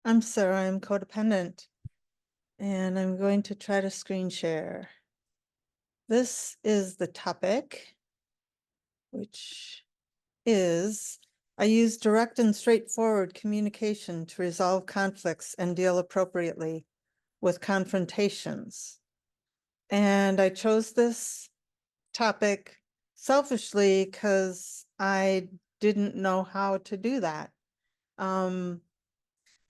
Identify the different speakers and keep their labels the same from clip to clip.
Speaker 1: I'm Sara, I'm codependent, and I'm going to try to screen share. This is the topic, which is, I use direct and straightforward communication to resolve conflicts and deal appropriately with confrontations. And I chose this topic selfishly because I didn't know how to do that.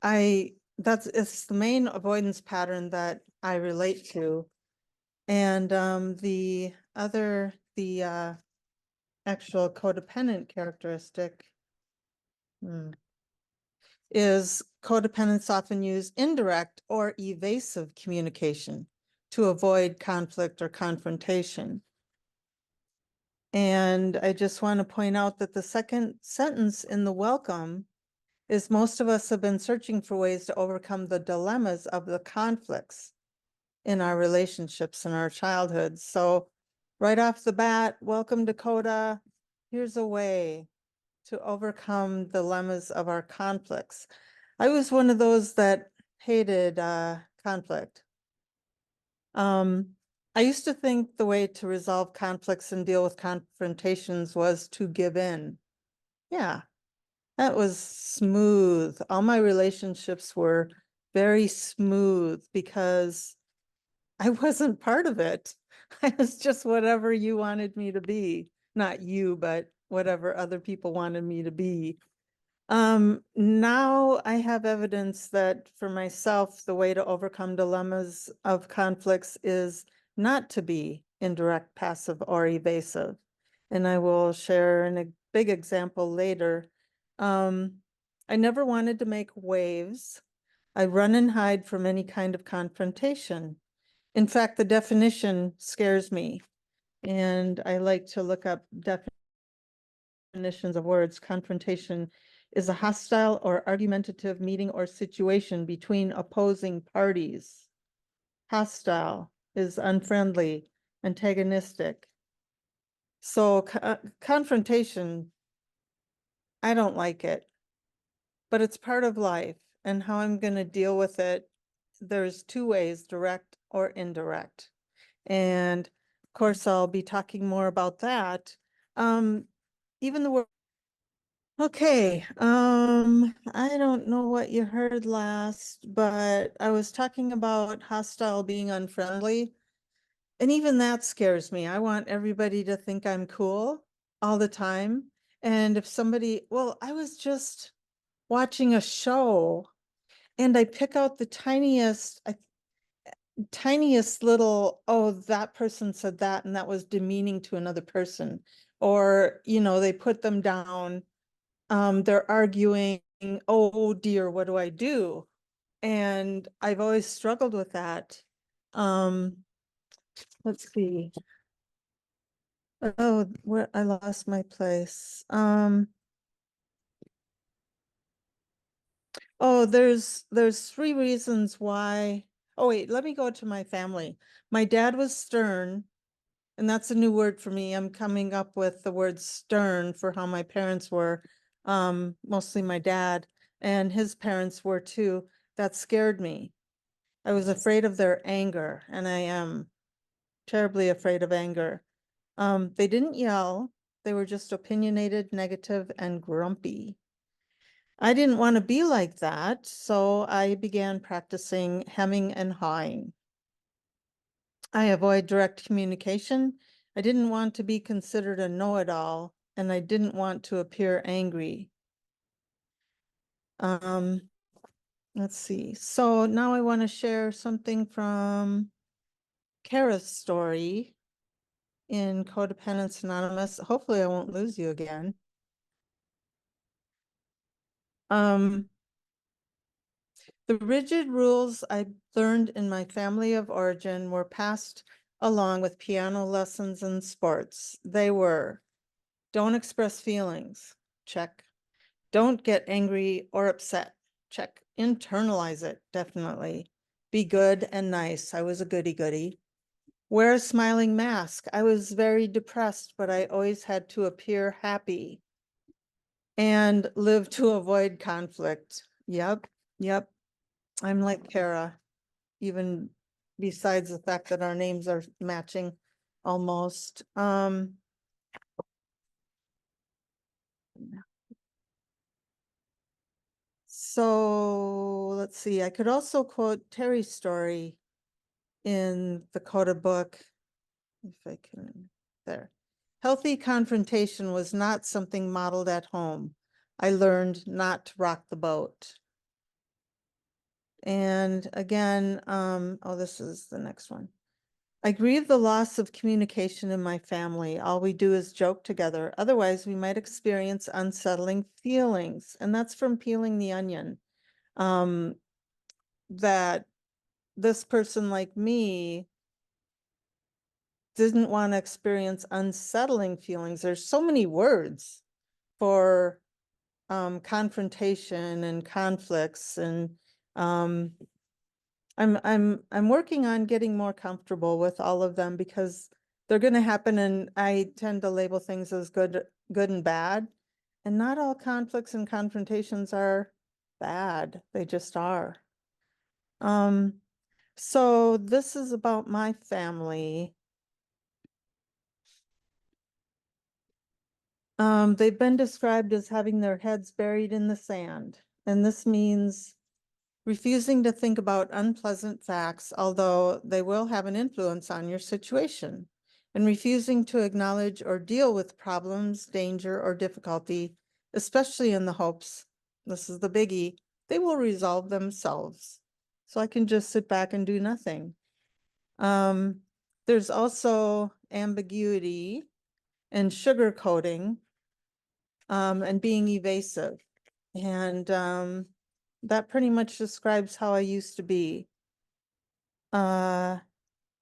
Speaker 1: It's the main avoidance pattern that I relate to. And the actual codependent characteristic is codependents often use indirect or evasive communication to avoid conflict or confrontation. And I just want to point out that the second sentence in the welcome is most of us have been searching for ways to overcome the dilemmas of the conflicts in our relationships in our childhood. So right off the bat, welcome to CoDA. Here's a way to overcome dilemmas of our conflicts. I was one of those that hated conflict. I used to think the way to resolve conflicts and deal with confrontations was to give in. Yeah, that was smooth. All my relationships were very smooth because I wasn't part of it. I was just whatever you wanted me to be. Not you, but whatever other people wanted me to be. Now I have evidence that for myself, the way to overcome dilemmas of conflicts is not to be indirect, passive, or evasive. And I will share a big example later. I never wanted to make waves. I run and hide from any kind of confrontation. In fact, the definition scares me, and I like to look up definitions of words. Confrontation is a hostile or argumentative meeting or situation between opposing parties. Hostile is unfriendly, antagonistic. So confrontation, I don't like it, but it's part of life, and how I'm going to deal with it, there's two ways, direct or indirect. And of course, I'll be talking more about that. Even the word, okay, I don't know what you heard last, but I was talking about hostile being unfriendly. And even that scares me. I want everybody to think I'm cool all the time. And if somebody, well, I was just watching a show and I pick out the tiniest little, oh, that person said that and that was demeaning to another person, or they put them down, they're arguing, oh dear, what do I do? And I've always struggled with that. Let's see. Oh, where I lost my place. Oh, there's three reasons why. Oh wait, let me go to my family. My dad was stern. And that's a new word for me. I'm coming up with the word stern for how my parents were, mostly my dad, and his parents were too. That scared me. I was afraid of their anger, and I am terribly afraid of anger. They didn't yell. They were just opinionated, negative, and grumpy. I didn't want to be like that, so I began practicing hemming and hawing. I avoid direct communication. I didn't want to be considered a know-it-all, and I didn't want to appear angry. Let's see. So now I want to share something from Kara's story in Codependence Anonymous. Hopefully I won't lose you again. The rigid rules I learned in my family of origin were passed along with piano lessons and sports. They were: don't express feelings, check. Don't get angry or upset, check. Internalize it, definitely. Be good and nice. I was a goody-goody. Wear a smiling mask. I was very depressed, but I always had to appear happy. And live to avoid conflict. Yep, yep. I'm like Kara, even besides the fact that our names are matching almost. So let's see, I could also quote Terry's story in the CoDA book, if I can, there. Healthy confrontation was not something modeled at home. I learned not to rock the boat. And again, oh, this is the next one. I grieve the loss of communication in my family. All we do is joke together. Otherwise, we might experience unsettling feelings. And that's from Peeling the Onion. That this person like me didn't want to experience unsettling feelings. There's so many words for confrontation and conflicts, and I'm working on getting more comfortable with all of them because they're going to happen, and I tend to label things as good and bad, and not all conflicts and confrontations are bad. They just are. So this is about my family. They've been described as having their heads buried in the sand, and this means refusing to think about unpleasant facts, although they will have an influence on your situation, and refusing to acknowledge or deal with problems, danger, or difficulty, especially in the hopes, this is the biggie, they will resolve themselves. So I can just sit back and do nothing. There's also ambiguity and sugarcoating, and being evasive. And that pretty much describes how I used to be.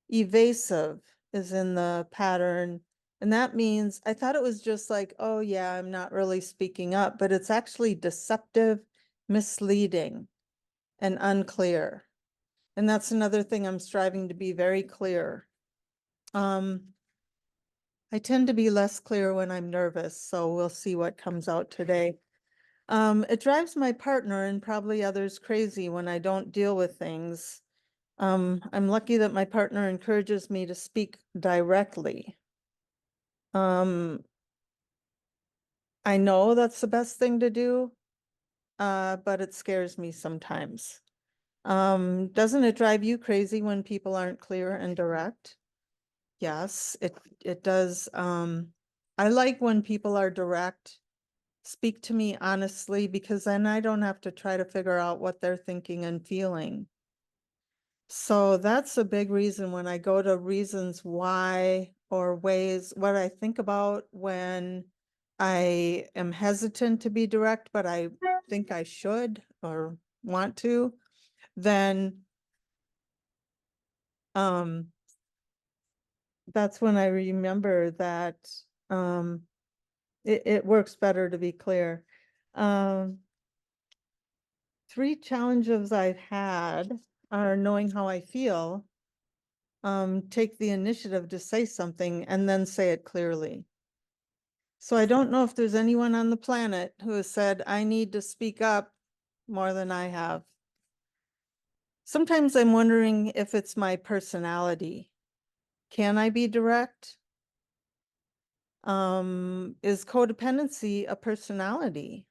Speaker 1: Evasive is in the pattern. And that means I thought it was just like, oh yeah, I'm not really speaking up, but it's actually deceptive, misleading, and unclear. And that's another thing I'm striving to be very clear. I tend to be less clear when I'm nervous, so we'll see what comes out today. It drives my partner and probably others crazy when I don't deal with things. I'm lucky that my partner encourages me to speak directly. I know that's the best thing to do, but it scares me sometimes. Doesn't it drive you crazy when people aren't clear and direct? Yes, it does. I like when people are direct. Speak to me honestly, because then I don't have to try to figure out what they're thinking and feeling. So that's a big reason when I go to reasons why or ways, what I think about when I am hesitant to be direct, but I think I should or want to, then that's when I remember that it works better to be clear. 3 challenges I've had are knowing how I feel, take the initiative to say something, and then say it clearly. So I don't know if there's anyone on the planet who has said, I need to speak up more than I have. Sometimes I'm wondering if it's my personality. Can I be direct? Is codependency a personality?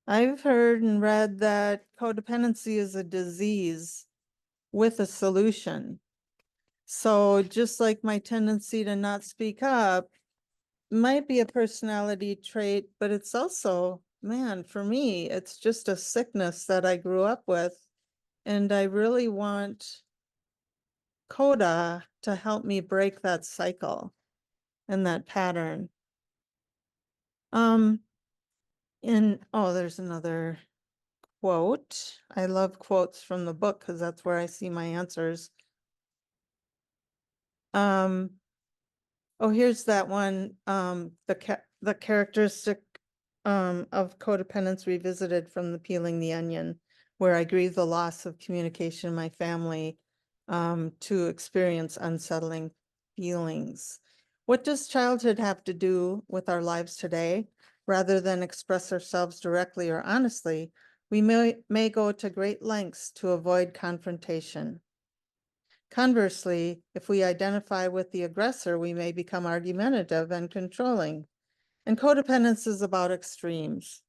Speaker 1: I've heard and read that codependency is a disease with a solution. So just like my tendency to not speak up might be a personality trait, but it's also, man, for me, it's just a sickness that I grew up with. And I really want CoDA to help me break that cycle and that pattern. Oh, there's another quote. I love quotes from the book because that's where I see my answers. Oh, here's that one. The characteristic of codependence revisited from the Peeling the Onion, where I grieve the loss of communication in my family to experience unsettling feelings. What does childhood have to do with our lives today? Rather than express ourselves directly or honestly, We may go to great lengths to avoid confrontation. Conversely, if we identify with the aggressor, we may become argumentative and controlling. And codependence is about extremes.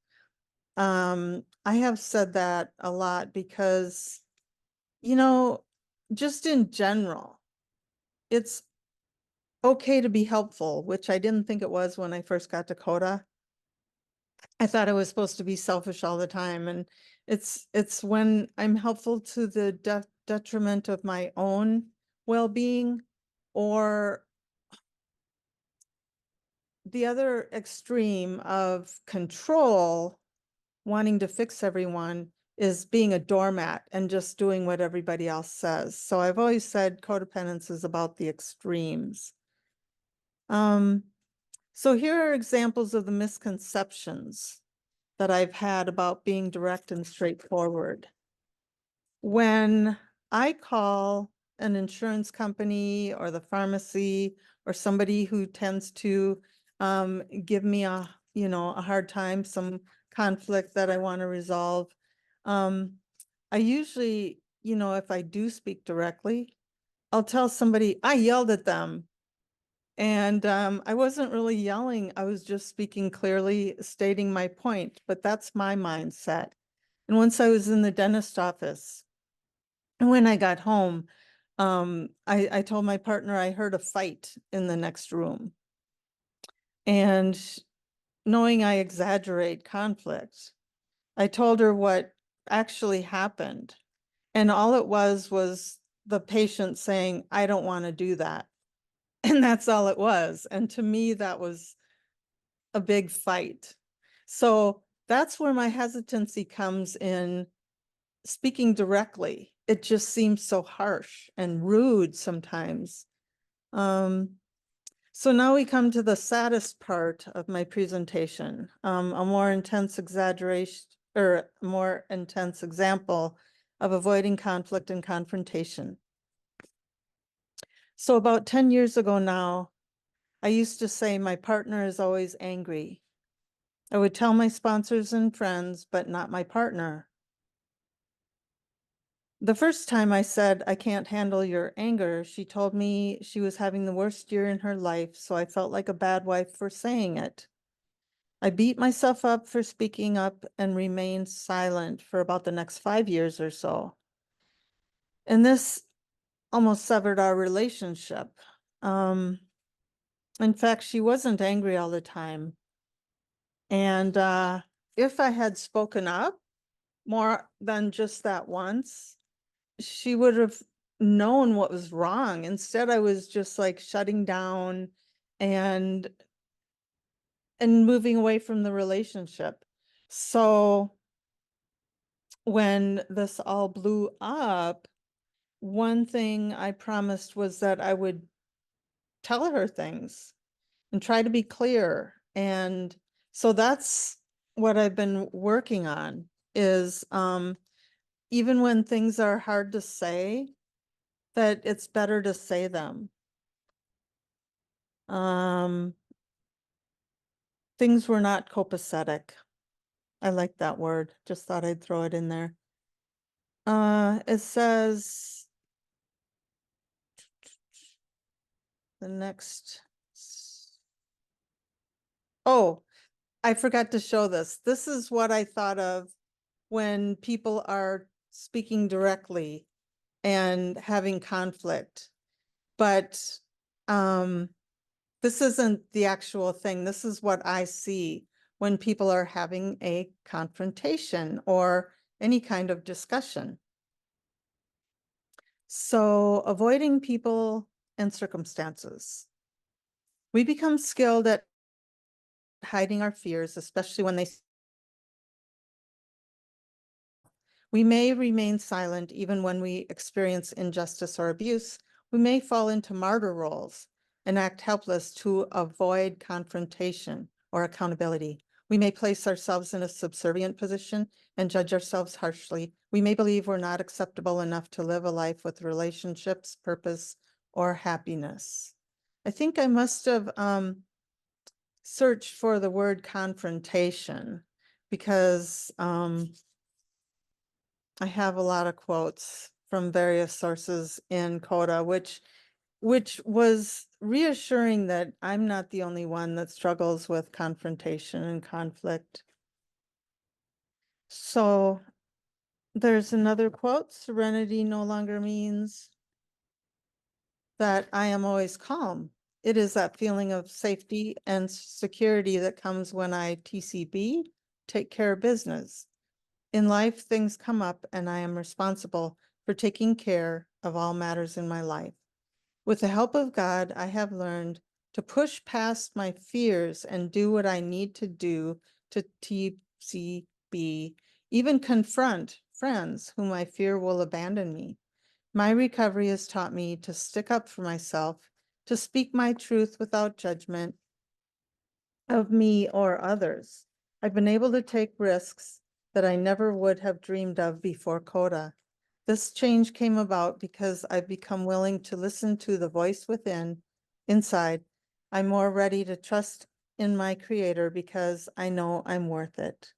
Speaker 1: I have said that a lot because, you know, just in general, it's okay to be helpful, which I didn't think it was when I first got to CoDA. I thought I was supposed to be selfish all the time. And it's when I'm helpful to the detriment of my own well-being, or the other extreme of control, wanting to fix everyone, is being a doormat and just doing what everybody else says. So I've always said codependence is about the extremes. So here are examples of the misconceptions that I've had about being direct and straightforward. When I call an insurance company or the pharmacy or somebody who tends to give me a hard time, some conflict that I want to resolve, I usually, if I do speak directly, I'll tell somebody I yelled at them. And I wasn't really yelling. I was just speaking clearly, stating my point, but that's my mindset. And once I was in the dentist office, and when I got home, I told my partner I heard a fight in the next room. And knowing I exaggerate conflict, I told her what actually happened. And all it was the patient saying, I don't want to do that. And that's all it was. And to me, that was a big fight. So that's where my hesitancy comes in speaking directly. It just seems so harsh and rude sometimes. So now we come to the saddest part of my presentation, a more intense exaggeration or a more intense example of avoiding conflict and confrontation. So about 10 years ago now, I used to say my partner is always angry. I would tell my sponsors and friends, but not my partner. The first time I said, I can't handle your anger, she told me she was having the worst year in her life, so I felt like a bad wife for saying it. I beat myself up for speaking up and remained silent for about the next 5 years or so. And this almost severed our relationship. In fact, she wasn't angry all the time. And if I had spoken up more than just that once, she would have known what was wrong. Instead, I was just like shutting down and moving away from the relationship. So when this all blew up, one thing I promised was that I would tell her things and try to be clear. And so that's what I've been working on, is even when things are hard to say, that it's better to say them. Things were not copacetic. I like that word. Just thought I'd throw it in there. It says the next. Oh, I forgot to show this. This is what I thought of when people are speaking directly and having conflict. But this isn't the actual thing. This is what I see when people are having a confrontation or any kind of discussion. So avoiding people and circumstances. We become skilled at hiding our fears, especially when we may remain silent even when we experience injustice or abuse. We may fall into martyr roles and act helpless to avoid confrontation or accountability. We may place ourselves in a subservient position and judge ourselves harshly. We may believe we're not acceptable enough to live a life with relationships, purpose, or happiness. I think I must have searched for the word confrontation because I have a lot of quotes from various sources in CoDA, which was reassuring that I'm not the only one that struggles with confrontation and conflict. So there's another quote: serenity no longer means that I am always calm. It is that feeling of safety and security that comes when I TCB, take care of business. In life, things come up and I am responsible for taking care of all matters in my life. With the help of God, I have learned to push past my fears and do what I need to do to TCB, even confront friends whom I fear will abandon me. My recovery has taught me to stick up for myself, to speak my truth without judgment of me or others. I've been able to take risks that I never would have dreamed of before CoDA. This change came about because I've become willing to listen to the voice inside. I'm more ready to trust in my Creator because I know I'm worth it.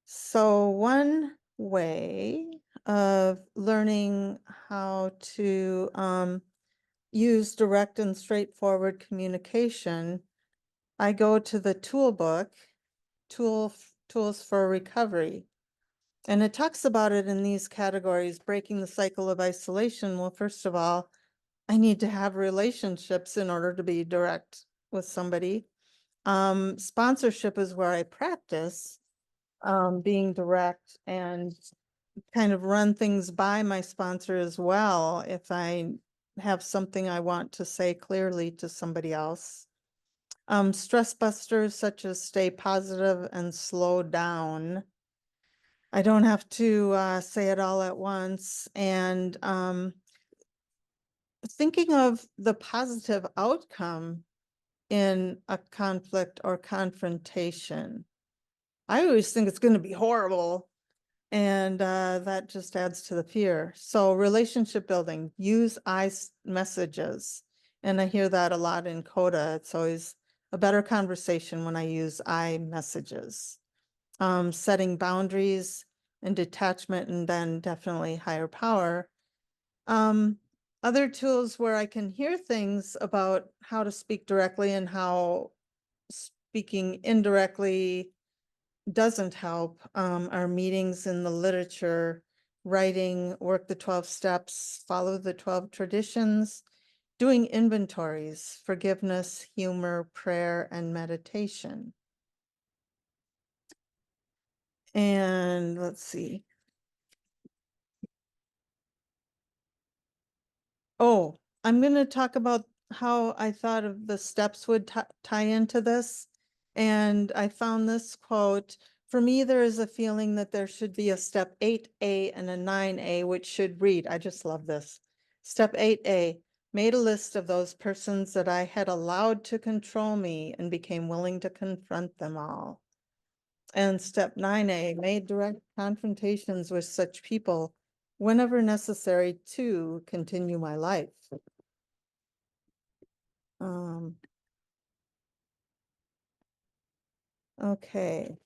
Speaker 1: So one way of learning how to use direct and straightforward communication, I go to the tool book, Tools for Recovery. And it talks about it in these categories: breaking the cycle of isolation. Well, first of all, I need to have relationships in order to be direct with somebody. Sponsorship is where I practice being direct and kind of run things by my sponsor as well if I have something I want to say clearly to somebody else. Stress busters such as stay positive and slow down. I don't have to say it all at once. And thinking of the positive outcome in a conflict or confrontation. I always think it's going to be horrible. And that just adds to the fear. So relationship building, use messages. And I hear that a lot in CoDA. It's always a better conversation when I use messages. Setting boundaries and detachment, and then definitely higher power. Other tools where I can hear things about how to speak directly and how speaking indirectly doesn't help are meetings in the literature, writing, work the 12 steps, follow the 12 traditions, doing inventories, forgiveness, humor, prayer, and meditation. And let's see. Oh, I'm going to talk about how I thought of the steps would tie into this. And I found this quote: for me, there is a feeling that there should be a step 8A and a 9A, which should read, I just love this. Step 8A, made a list of those persons that I had allowed to control me and became willing to confront them all. And step 9A, made direct confrontations with such people whenever necessary to continue my life. Okay.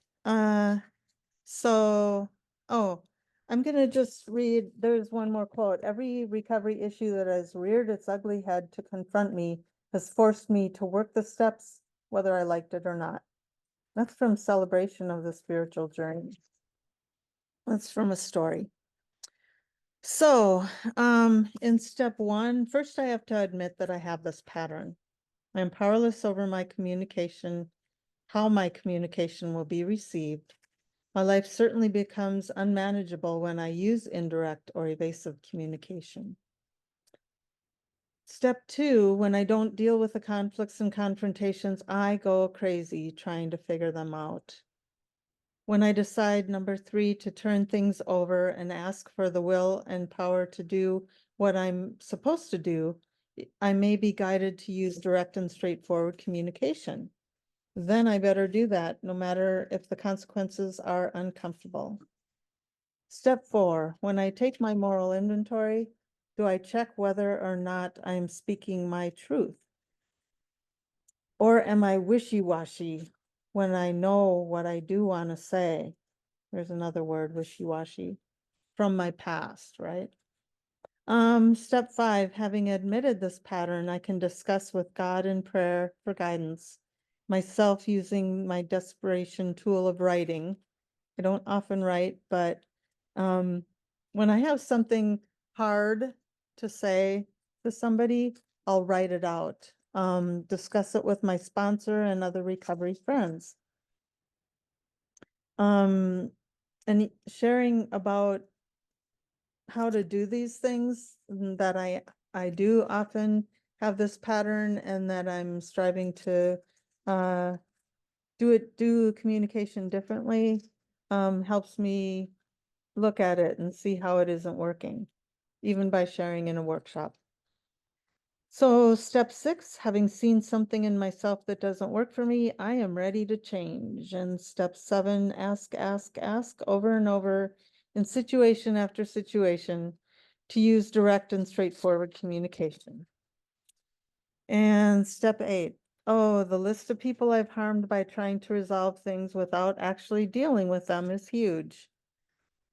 Speaker 1: So, oh, I'm gonna just read, there's one more quote. Every recovery issue that has reared its ugly head to confront me has forced me to work the steps, whether I liked it or not. That's from Celebration of the Spiritual Journey. That's from a story. So, in step one, first I have to admit that I have this pattern. I'm powerless over my communication, how my communication will be received. My life certainly becomes unmanageable when I use indirect or evasive communication. Step two, when I don't deal with the conflicts and confrontations, I go crazy trying to figure them out. When I decide, number three, to turn things over and ask for the will and power to do what I'm supposed to do, I may be guided to use direct and straightforward communication. Then I better do that, no matter if the consequences are uncomfortable. Step four, when I take my moral inventory, do I check whether or not I'm speaking my truth? Or am I wishy-washy when I know what I do want to say. There's another word, wishy-washy, from my past, right? Step 5, having admitted this pattern, I can discuss with God in prayer for guidance, myself using my desperation tool of writing. I don't often write, but when I have something hard to say to somebody, I'll write it out. Discuss it with my sponsor and other recovery friends. And sharing about how to do these things that I do often have this pattern, and that I'm striving to do communication differently, helps me look at it and see how it isn't working, even by sharing in a workshop. So step 6, having seen something in myself that doesn't work for me, I am ready to change. And step 7, ask over and over in situation after situation to use direct and straightforward communication. And step 8, oh, the list of people I've harmed by trying to resolve things without actually dealing with them is huge.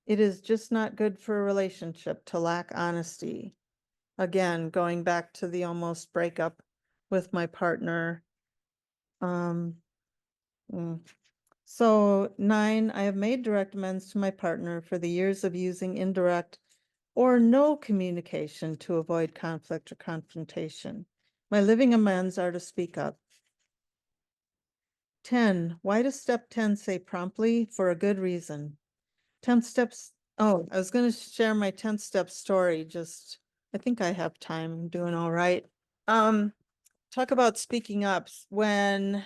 Speaker 1: It is just not good for a relationship to lack honesty. Again, going back to the almost breakup with my partner. So 9, I have made direct amends to my partner for the years of using indirect or no communication to avoid conflict or confrontation. My living amends are to speak up. 10, why does step 10 say promptly? For a good reason. 10 steps. Oh, I was going to share my 10th step story. I think I have time. I'm doing all right. Talk about speaking up. Whenever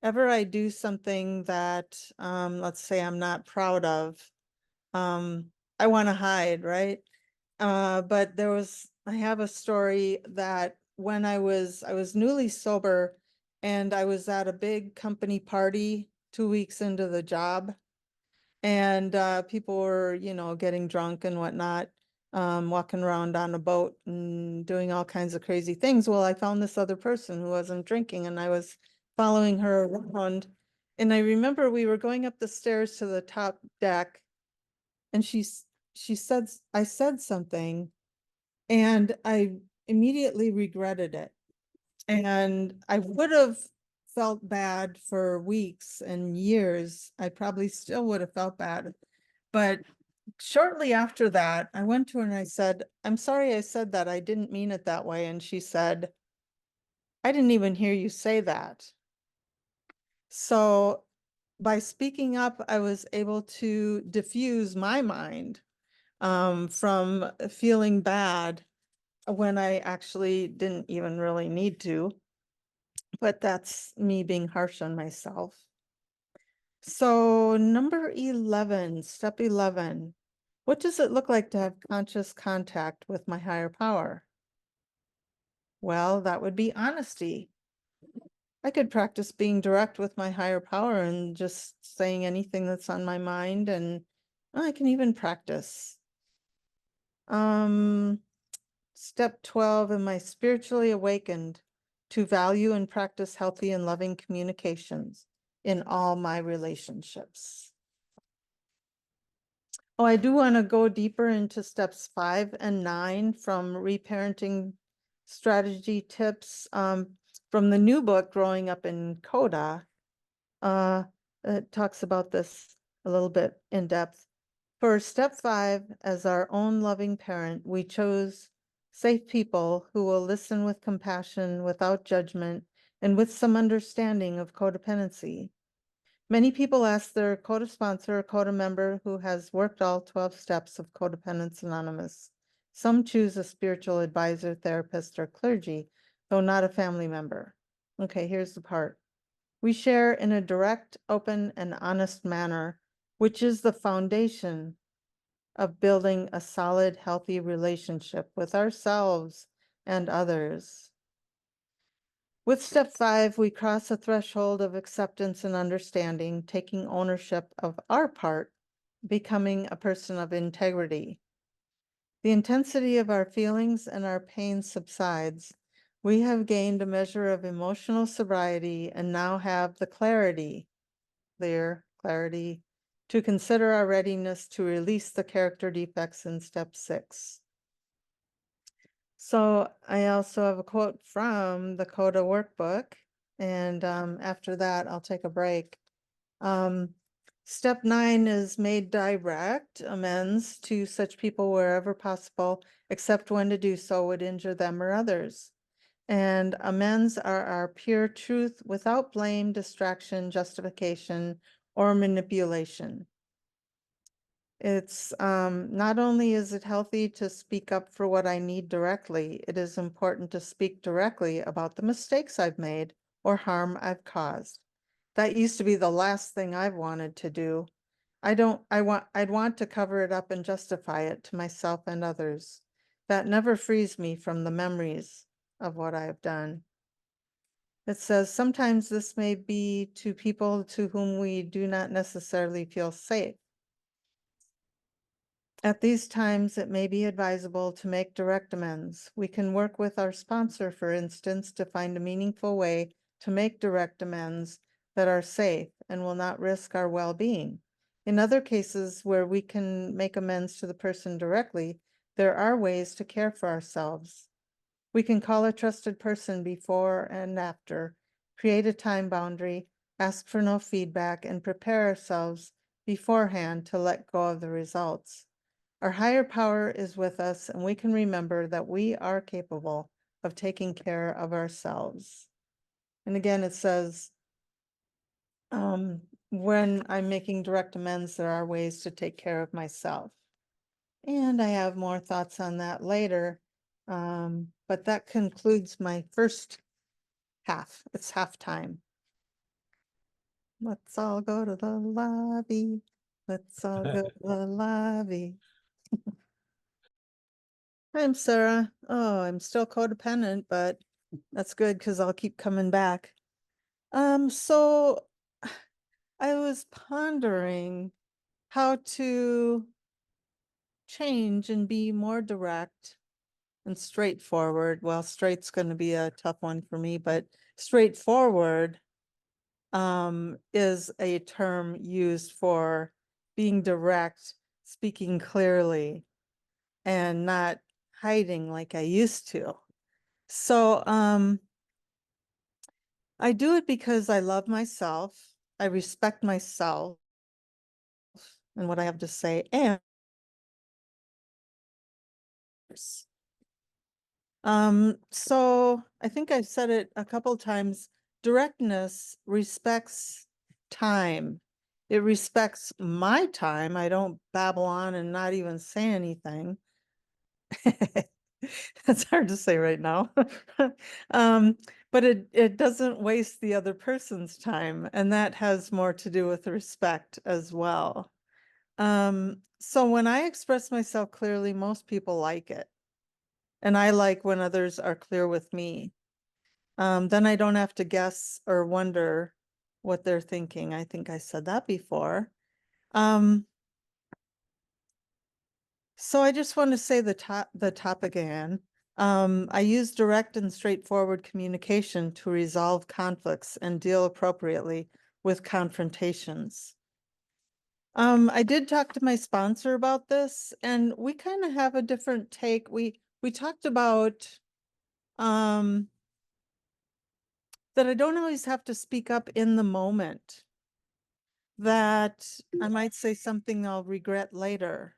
Speaker 1: I do something that, let's say I'm not proud of, I want to hide, right? But I have a story that when I was newly sober, and I was at a big company party 2 weeks into the job, and people were, getting drunk and whatnot, walking around on a boat and doing all kinds of crazy things. Well, I found this other person who wasn't drinking, and I was following her around. And I remember we were going up the stairs to the top deck, and she said, I said something, and I immediately regretted it. And I would have felt bad for weeks and years. I probably still would have felt bad. But shortly after that, I went to her and I said, I'm sorry I said that. I didn't mean it that way. And she said, I didn't even hear you say that. So by speaking up, I was able to diffuse my mind from feeling bad when I actually didn't even really need to. But that's me being harsh on myself. So number 11, step 11, what does it look like to have conscious contact with my higher power? Well, that would be honesty. I could practice being direct with my higher power and just saying anything that's on my mind, and I can even practice. Step 12, am I spiritually awakened to value and practice healthy and loving communications in all my relationships? Oh, I do want to go deeper into steps 5 and 9 from reparenting strategy tips from the new book, Growing Up in CoDA. It talks about this a little bit in depth. For step 5, as our own loving parent, we chose safe people who will listen with compassion, without judgment, and with some understanding of codependency. Many people ask their CoDA sponsor or CoDA member who has worked all 12 steps of Codependence Anonymous. Some choose a spiritual advisor, therapist, or clergy, though not a family member. Okay, here's the part. We share in a direct, open, and honest manner, which is the foundation of building a solid, healthy relationship with ourselves and others. With step 5, we cross a threshold of acceptance and understanding, taking ownership of our part, becoming a person of integrity. The intensity of our feelings and our pain subsides We have gained a measure of emotional sobriety and now have the clarity to consider our readiness to release the character defects in step 6. So I also have a quote from the CoDA workbook, and after that, I'll take a break. Step 9 is made direct amends to such people wherever possible, except when to do so would injure them or others. And amends are our pure truth without blame, distraction, justification, or manipulation. It's not only is it healthy to speak up for what I need directly, it is important to speak directly about the mistakes I've made or harm I've caused. That used to be the last thing I've wanted to do. I'd want to cover it up and justify it to myself and others. That never frees me from the memories of what I have done. It says sometimes this may be to people to whom we do not necessarily feel safe. At these times, it may be advisable to make direct amends. We can work with our sponsor, for instance, to find a meaningful way to make direct amends that are safe and will not risk our well-being. In other cases where we can make amends to the person directly, there are ways to care for ourselves. We can call a trusted person before and after, create a time boundary, ask for no feedback, and prepare ourselves beforehand to let go of the results. Our higher power is with us, and we can remember that we are capable of taking care of ourselves. And again, it says, when I'm making direct amends, there are ways to take care of myself. And I have more thoughts on that later. But that concludes my first half. It's halftime. Let's all go to the lobby. Let's all go to the lobby. I'm Sarah. Oh, I'm still codependent, but that's good because I'll keep coming back. So I was pondering how to change and be more direct and straightforward. Well, straight's going to be a tough one for me, but straightforward is a term used for being direct, speaking clearly, and not hiding like I used to. So I do it because I love myself, I respect myself and what I have to say, and so I think I've said it a couple times, directness respects time. It respects my time. I don't babble on and not even say anything. That's hard to say right now. But it doesn't waste the other person's time, and that has more to do with respect as well. So when I express myself clearly, most people like it. And I like when others are clear with me. Then I don't have to guess or wonder what they're thinking. I think I said that before. So I just want to say the topic again. I use direct and straightforward communication to resolve conflicts and deal appropriately with confrontations. I did talk to my sponsor about this, and we kind of have a different take. We talked about that I don't always have to speak up in the moment, that I might say something I'll regret later.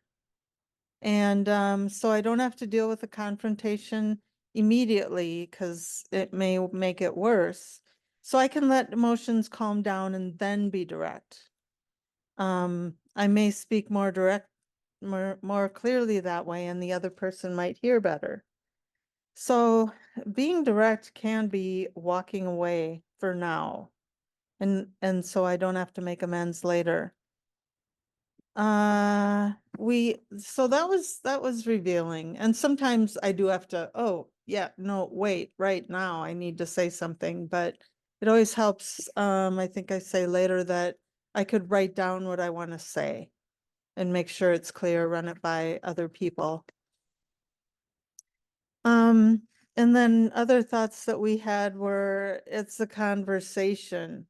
Speaker 1: And so I don't have to deal with the confrontation immediately because it may make it worse. So I can let emotions calm down and then be direct. I may speak more clearly that way, and the other person might hear better. So being direct can be walking away for now, and so I don't have to make amends later. So that was revealing, and sometimes I do have to, oh yeah, no, wait, right now I need to say something, but it always helps. I think I say later that I could write down what I want to say and make sure it's clear, run it by other people. And then other thoughts that we had were, it's a conversation.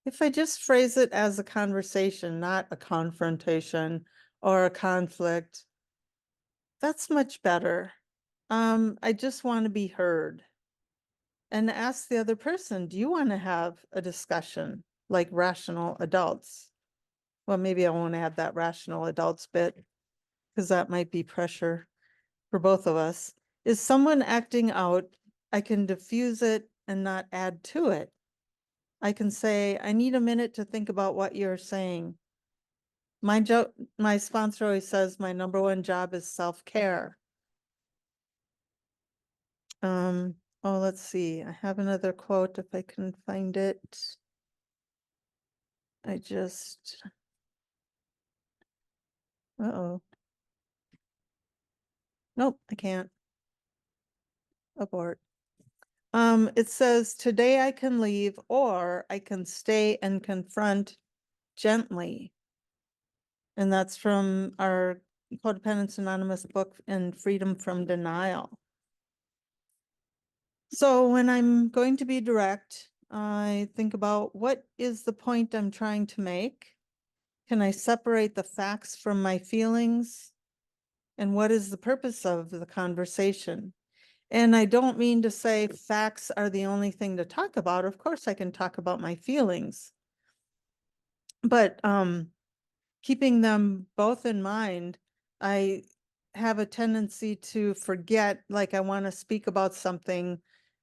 Speaker 1: If I just phrase it as a conversation, not a confrontation or a conflict, that's much better. I just want to be heard. And ask the other person, do you want to have a discussion like rational adults? Well, maybe I won't add that rational adults bit because that might be pressure for both of us. Is someone acting out? I can diffuse it and not add to it. I can say, I need a minute to think about what you're saying. My sponsor always says my number one job is self-care. Oh, let's see. I have another quote if I can find it. Uh-oh. Nope, I can't. Abort. It says, today I can leave, or I can stay and confront gently. And that's from our Codependence Anonymous book and Freedom from Denial. So when I'm going to be direct, I think about what is the point I'm trying to make? Can I separate the facts from my feelings? And what is the purpose of the conversation? And I don't mean to say facts are the only thing to talk about. Of course, I can talk about my feelings. But keeping them both in mind, I have a tendency to forget, like I want to speak about something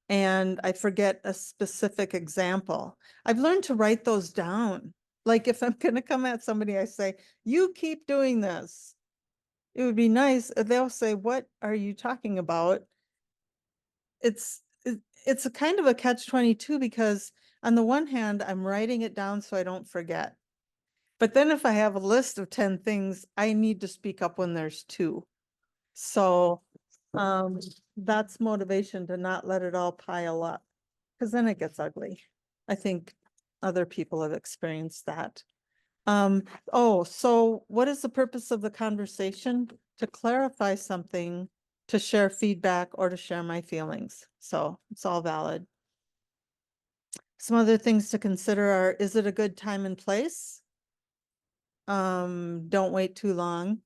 Speaker 1: and I forget a specific example. I've learned to write those down. Like if I'm going to come at somebody, I say, you keep doing this. It would be nice. They'll say, what are you talking about? It's a kind of a catch-22 because on the one hand, I'm writing it down so I don't forget. But then if I have a list of 10 things, I need to speak up when there's two. So that's motivation to not let it all pile up because then it gets ugly. I think other people have experienced that. So what is the purpose of the conversation? To clarify something, to share feedback, or to share my feelings. So it's all valid. Some other things to consider are, is it a good time and place? Don't wait too long.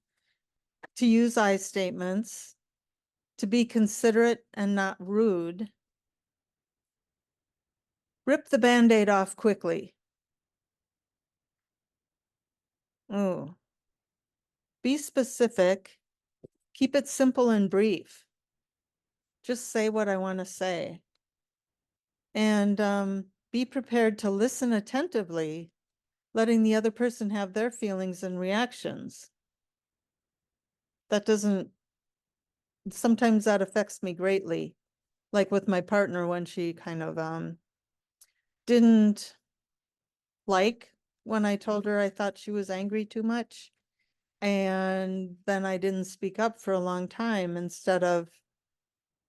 Speaker 1: To use I statements. To be considerate and not rude. Rip the Band-Aid off quickly. Oh. Be specific. Keep it simple and brief. Just say what I want to say. And be prepared to listen attentively, letting the other person have their feelings and reactions. That doesn't, sometimes that affects me greatly. Like with my partner when she kind of didn't like when I told her I thought she was angry too much. And then I didn't speak up for a long time instead of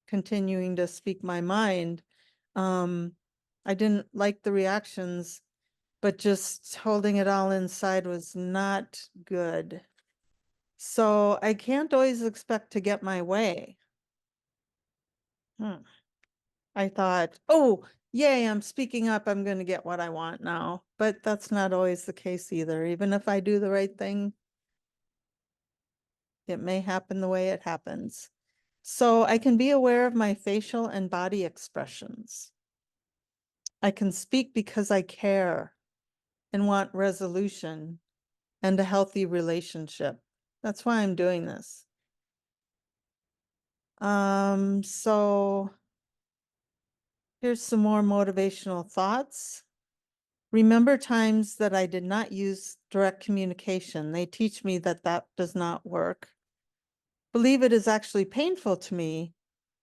Speaker 1: continuing to speak my mind. I didn't like the reactions, but just holding it all inside was not good. So I can't always expect to get my way. I thought, oh, yay, I'm speaking up. I'm going to get what I want now. But that's not always the case either. Even if I do the right thing, it may happen the way it happens. So I can be aware of my facial and body expressions. I can speak because I care and want resolution and a healthy relationship. That's why I'm doing this. So here's some more motivational thoughts. Remember times that I did not use direct communication. They teach me that that does not work. Believe it is actually painful to me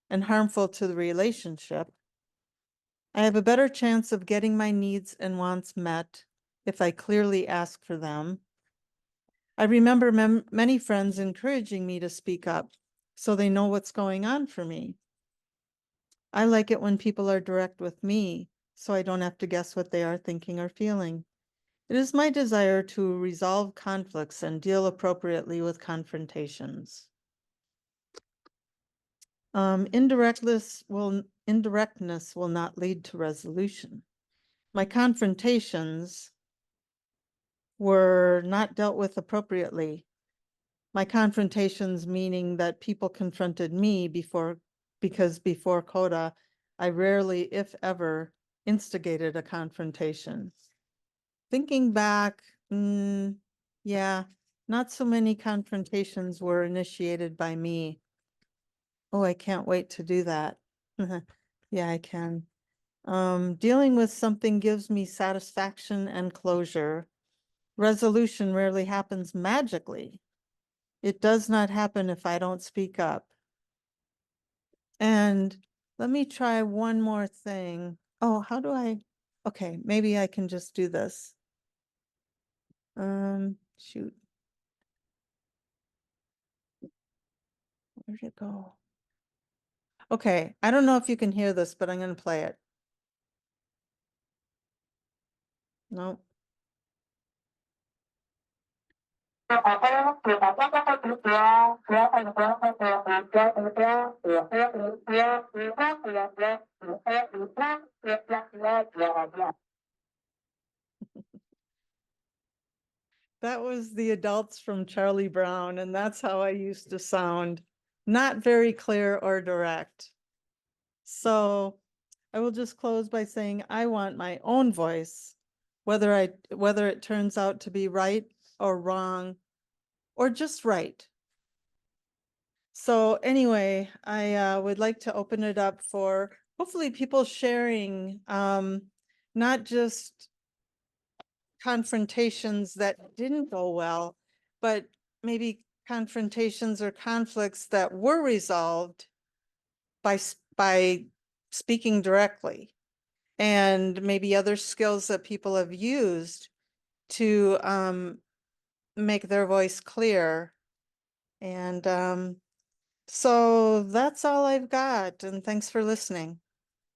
Speaker 1: and harmful to the relationship. I have a better chance of getting my needs and wants met if I clearly ask for them. I remember many friends encouraging me to speak up so they know what's going on for me. I like it when people are direct with me so I don't have to guess what they are thinking or feeling. It is my desire to resolve conflicts and deal appropriately with confrontations. Indirectness will not lead to resolution. My confrontations were not dealt with appropriately. My confrontations meaning that people confronted me because before CoDA, I rarely, if ever, instigated a confrontation. Thinking back, yeah, not so many confrontations were initiated by me. Oh, I can't wait to do that. Yeah, I can. Dealing with something gives me satisfaction and closure. Resolution rarely happens magically. It does not happen if I don't speak up. And let me try one more thing. Oh, how do I? Okay, maybe I can just do this. Shoot. Where'd it go? Okay, I don't know if you can hear this, but I'm going to play it. No. That was the adults from Charlie Brown, and that's how I used to sound. Not very clear or direct. So I will just close by saying I want my own voice, whether it turns out to be right or wrong or just right. So anyway, I would like to open it up for hopefully people sharing, not just confrontations that didn't go well, but maybe confrontations or conflicts that were resolved by speaking directly, and maybe other skills that people have used to make their voice clear. And so that's all I've got, and thanks for listening.